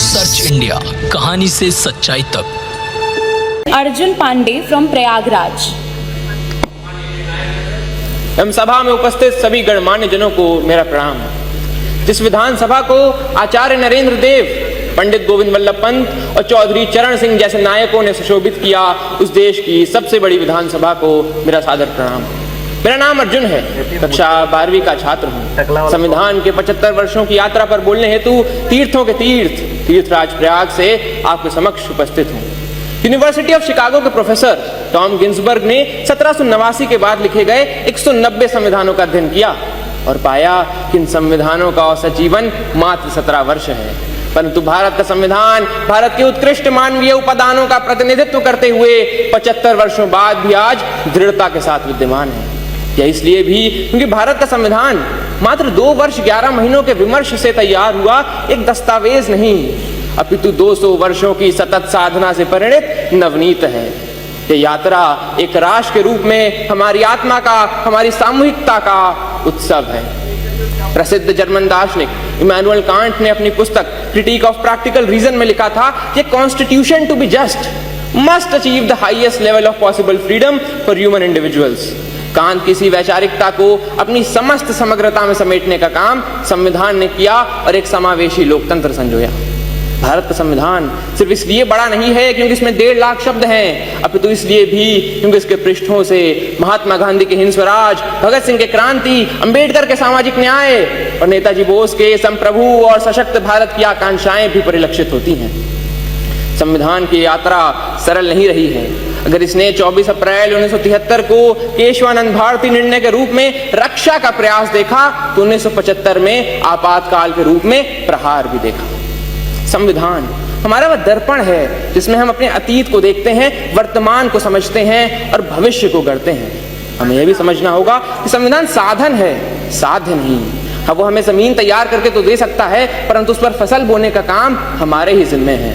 Search India, कहानी से सच्चाई तक। अर्जुन पांडे फ्रॉम प्रयागराज। एवं सभा में उपस्थित सभी गणमान्य जनों को मेरा प्रणाम। जिस विधानसभा को आचार्य नरेंद्र देव, पंडित गोविंद वल्लभ पंत और चौधरी चरण सिंह जैसे नायकों ने सुशोभित किया, उस देश की सबसे बड़ी विधानसभा को मेरा सादर प्रणाम। मेरा नाम अर्जुन है, कक्षा 12वीं का छात्र हूँ। संविधान के 75 वर्षों की यात्रा पर बोलने हेतु तीर्थों के तीर्थराज प्रयाग से आपके समक्ष उपस्थित हूँ। यूनिवर्सिटी ऑफ शिकागो के प्रोफेसर टॉम गिन्सबर्ग ने 1789 के बाद लिखे गए 190 संविधानों का अध्ययन किया और पाया कि इन संविधानों का औसत जीवन मात्र 17 वर्ष है, परंतु भारत का संविधान भारत के उत्कृष्ट मानवीय उपादानों का प्रतिनिधित्व करते हुए 75 वर्षों बाद भी आज दृढ़ता के साथ विद्यमान है। यह इसलिए भी क्योंकि भारत का संविधान मात्र 2 वर्ष 11 महीनों के विमर्श से तैयार हुआ एक दस्तावेज नहीं, अपितु 200 वर्षों की सतत साधना से परिणित नवनीत है। ये यात्रा एक राष्ट्र के रूप में हमारी आत्मा का, हमारी सामूहिकता का उत्सव है। प्रसिद्ध जर्मन दार्शनिक इमैनुअल कांट ने अपनी पुस्तक क्रिटिक ऑफ प्रैक्टिकल रीजन में लिखा था कि constitution to be just must achieve the highest level of possible freedom for human individuals. Kant की इसी वैचारिकता को अपनी समस्त समग्रता में समेटने का काम संविधान ने किया और एक समावेशी लोकतंत्र संजोया। भारत का संविधान सिर्फ इसलिए बड़ा नहीं है क्योंकि इसमें 1.5 लाख शब्द हैं, अपितु इसलिए भी क्योंकि इसके पृष्ठों से महात्मा गांधी के हिंद स्वराज, भगत सिंह के क्रांति, अंबेडकर के सामाजिक न्याय और नेताजी बोस के संप्रभु और सशक्त भारत की आकांक्षाएं भी परिलक्षित होती हैं। संविधान की यात्रा सरल नहीं रही है। अगर इसने 24 अप्रैल 1973 को केशवानंद भारती निर्णय के रूप में रक्षा का प्रयास देखा तो 1975 में आपातकाल के रूप में प्रहार भी देखा। संविधान हमारा वह दर्पण है जिसमें हम अपने अतीत को देखते हैं, वर्तमान को समझते हैं और भविष्य को गढ़ते हैं। हमें यह भी समझना होगा कि संविधान साधन है, साध्य नहीं। हाँ, वो हमें जमीन तैयार करके तो दे सकता है, परंतु उस पर फसल बोने का काम हमारे ही जिम्मे है।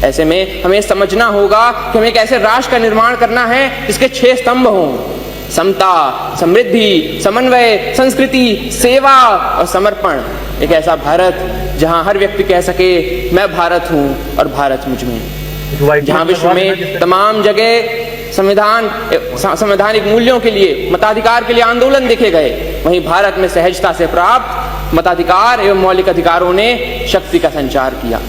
ऐसे में हमें समझना होगा कि हमें एक ऐसे राष्ट्र का निर्माण करना है जिसके 6 स्तंभ हों: समता, समृद्धि, समन्वय, संस्कृति, सेवा और समर्पण। एक ऐसा भारत जहां हर व्यक्ति कह सके मैं भारत हूं और भारत मुझ में। जहां विश्व में तमाम जगह संवैधानिक मूल्यों के लिए, मताधिकार के लिए आंदोलन देखे गए, वहीं भारत में सहजता से प्राप्त मताधिकार एवं मौलिक अधिकारों ने शक्ति का संचार किया।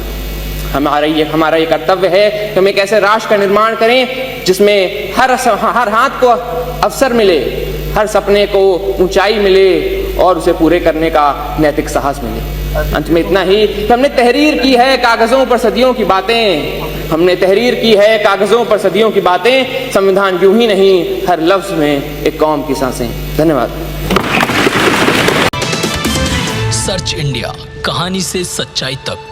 हमारा ये कर्तव्य है कि हम एक ऐसे राष्ट्र का निर्माण करें जिसमें हर हाथ को अवसर मिले, हर सपने को ऊंचाई मिले और उसे पूरे करने का नैतिक साहस मिले। अंत में इतना ही कि हमने तहरीर की है कागजों पर सदियों की बातें, हमने तहरीर की है कागजों पर सदियों की बातें। संविधान यूं ही नहीं, हर लफ्ज में एक कौम की सांसें। धन्यवाद। सर्च इंडिया, कहानी से सच्चाई तक।